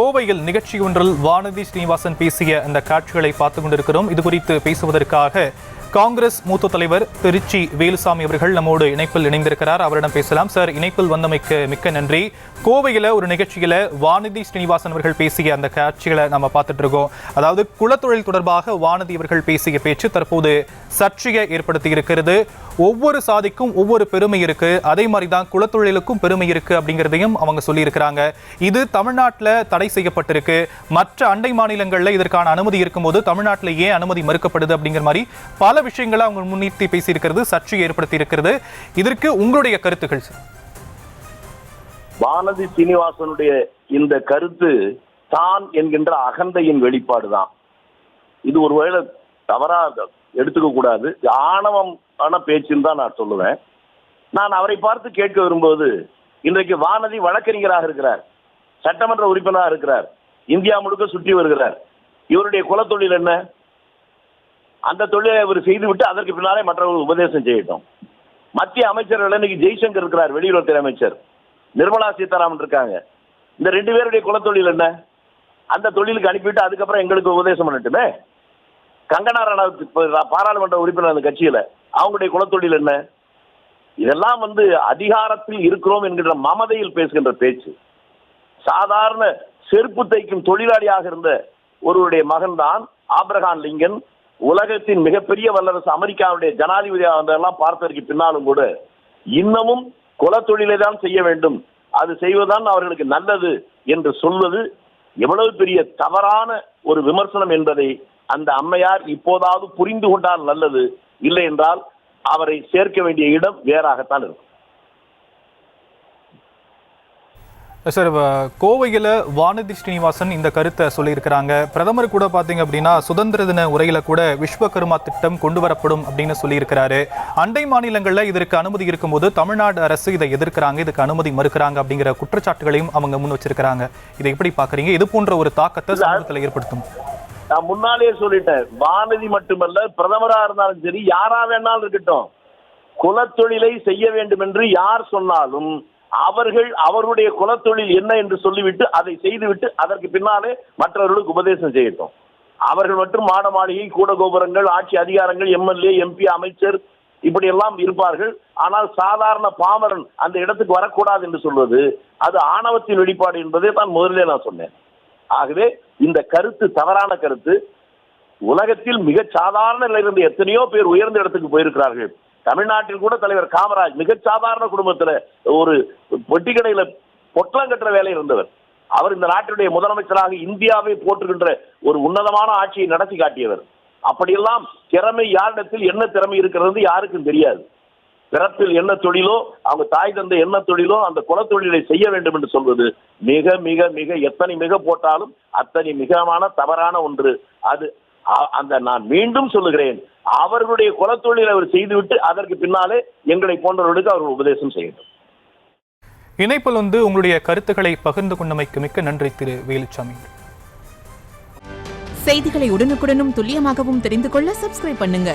கோவையில் நிகழ்ச்சி ஒன்றில் வானதி ஸ்ரீனிவாசன் பேசிய அந்த காட்சிகளை பார்த்துக் கொண்டிருக்கிறோம். இது குறித்து பேசுவதற்காக காங்கிரஸ் மூத்த தலைவர் திருச்சி வேலுசாமி அவர்கள் நம்மோடு இணைப்பில் இணைந்திருக்கிறார். அவரிடம் பேசலாம். சார், இணைப்பில் வந்தமைக்கு மிக்க நன்றி. கோவையில் ஒரு நிகழ்ச்சியில வானதி ஸ்ரீனிவாசன் அவர்கள் பேசிய அந்த காட்சிகளை நம்ம பார்த்துட்டு இருக்கோம். அதாவது குலத்தொழில் தொடர்பாக வானதி அவர்கள் பேசிய பேச்சு தற்போது சர்ச்சையை ஏற்படுத்தி இருக்கிறது. ஒவ்வொரு சாதிக்கும் ஒவ்வொரு பெருமை இருக்கு, அதே மாதிரி தான் குலத்தொழிலுக்கும் பெருமை இருக்கு அப்படிங்கிறதையும் அவங்க சொல்லியிருக்கிறாங்க. இது தமிழ்நாட்டில் தடை செய்யப்பட்டிருக்கு, மற்ற அண்டை மாநிலங்களில் இதற்கான அனுமதி இருக்கும்போது தமிழ்நாட்டில் ஏன் அனுமதி மறுக்கப்படுது அப்படிங்கிற மாதிரி பல விஷயங்களை அவங்க முன்னிறுத்தி பேசியிருக்கிறது, சர்ச்சையை ஏற்படுத்தி இருக்கிறது. இதற்கு உங்களுடைய கருத்துக்கள் சார்? வானதி சீனிவாசனுடைய இந்த கருத்து தான் என்கின்ற அகந்தையின் வெளிப்பாடுதான். இது ஒருவேளை தவறாக எடுத்துக்க கூடாது, ஆணவமான பேச்சுன்னு தான் நான் சொல்லுவேன். நான் அவரை பார்த்து கேட்க விரும்புவது, இன்றைக்கு வானதி வழக்கறிஞராக இருக்கிறார், சட்டமன்ற உறுப்பினராக இருக்கிறார், இந்தியா முழுக்க சுற்றி வருகிறார். இவருடைய குலத்தொழில் என்ன? அந்த தொழிலை இவர் செய்துவிட்டு அதற்கு பின்னாலே மற்றவர்கள் உபதேசம் செய்யட்டும். மத்திய அமைச்சர்கள் இன்னைக்கு ஜெய்சங்கர் இருக்கிறார், வெளியுறவுத்துறை அமைச்சர், நிர்மலா சீதாராமன் இருக்காங்க. இந்த ரெண்டு பேருடைய குலத்தொழில் என்ன? அந்த தொழிலுக்கு அனுப்பிட்டு அதுக்கப்புறம் எங்களுக்கு உபதேசம் பண்ணட்டுமே. கங்கனா ரனாவத் பாராளுமன்ற உறுப்பினர் அந்த கட்சியில, அவங்களுடைய குலத்தொழில் என்ன? இதெல்லாம் அதிகாரத்தில் இருக்கிறோம் என்கின்ற மமதையில் பேசுகின்ற பேச்சு. சாதாரண செருப்பு தைக்கும் தொழிலாளியாக இருந்த ஒருவருடைய மகன் தான் ஆப்ரஹாம் லிங்கன். உலகத்தின் மிகப்பெரிய வல்லரசு அமெரிக்காவுடைய ஜனாதிபதியாக வந்ததெல்லாம் பார்த்ததற்கு பின்னாலும் கூட இன்னமும் குலத்தொழிலை தான் செய்ய வேண்டும், அது செய்வதுதான் அவர்களுக்கு நல்லது என்று சொல்வது எவ்வளவு பெரிய தவறான ஒரு விமர்சனம் என்பதை அந்த அம்மையார் இப்போதாவது புரிந்து கொண்டால் நல்லது. இல்லை என்றால் அவரை சேர்க்க வேண்டிய இடம் வேறாகத்தான் இருக்கும். சார், கோவையில் வானதி ஸ்ரீனிவாசன் இந்த கருத்தை சொல்லியிருக்கிறாங்க. பிரதமர் கூட பார்த்தீங்க அப்படின்னா சுதந்திர தின உரையில கூட விஸ்வகர்மா திட்டம் கொண்டு வரப்படும் அப்படின்னு சொல்லியிருக்கிறாரு. அண்டை மாநிலங்களில் இதற்கு அனுமதி இருக்கும்போது தமிழ்நாடு அரசு இதை எதிர்க்கிறாங்க, இதுக்கு அனுமதி மறுக்கிறாங்க அப்படிங்கிற குற்றச்சாட்டுகளையும் அவங்க முன் வச்சிருக்கிறாங்க. இதை எப்படி பாக்குறீங்க? இது போன்ற ஒரு தாக்கத்தை சமூகத்தில் ஏற்படுத்தும். நான் முன்னாலே சொல்லிட்டேன், வானதி மட்டுமல்ல, பிரதமராக இருந்தாலும் சரி, யாரா வேணாலும் இருக்கட்டும், குலத்தொழிலை செய்ய வேண்டும் என்று யார் சொன்னாலும் அவர்கள் அவர்களுடைய குலத்தொழில் என்ன என்று சொல்லிவிட்டு அதை செய்துவிட்டு அதற்கு பின்னாலே மற்றவர்களுக்கு உபதேசம் செய்யட்டும். அவர்கள் மட்டும் மாட மாளிகை, கூட கோபுரங்கள், ஆட்சி அதிகாரங்கள், எம்எல்ஏ, எம்பி, அமைச்சர் இப்படி எல்லாம் இருப்பார்கள். ஆனால் சாதாரண பாமரன் அந்த இடத்துக்கு வரக்கூடாது என்று சொல்வது அது ஆணவத்தின் வெளிப்பாடு என்பதை தான் முதலிலே நான் சொன்னேன். ஆகவே இந்த கருத்து தவறான கருத்து. உலகத்தில் மிக சாதாரண நிலையிலிருந்து எத்தனையோ பேர் உயர்ந்த இடத்துக்கு போயிருக்கிறார்கள். தமிழ்நாட்டில் கூட தலைவர் காமராஜ் மிக சாதாரண குடும்பத்தில் ஒரு பொட்டிக்கடையில பொட்டலம் கட்டுற வேலை இருந்தவர். அவர் இந்த நாட்டினுடைய முதலமைச்சராக இந்தியாவை போற்றுகின்ற ஒரு உன்னதமான ஆட்சியை நடத்தி காட்டியவர். அப்படியெல்லாம் திறமை யாரிடத்தில் என்ன திறமை இருக்கிறது யாருக்கும் தெரியாது. பிறப்பில் என்ன தொழிலோ, அவங்க தாய் தந்தை என்ன தொழிலோ அந்த குலத்தொழிலை செய்ய வேண்டும் என்று சொல்வது மிக மிக மிக எத்தனை மிக போட்டாலும் அத்தனை மிகமான தவறான ஒன்று. அது அந்த நான் மீண்டும் சொல்லுகிறேன், அவர்களுடைய குலத்தொழிலை அவர் செய்துவிட்டு அதற்கு பின்னாலே எங்களை போன்றவர்களுக்கு அவர் உபதேசம் செய்யணும். இணைப்பில் உங்களுடைய கருத்துக்களை பகிர்ந்து கொண்டமைக்கு மிக்க நன்றி திரு வேலுசாமி. செய்திகளை உடனுக்குடனும் துல்லியமாகவும் தெரிந்து கொள்ள சப்ஸ்கிரைப் பண்ணுங்க.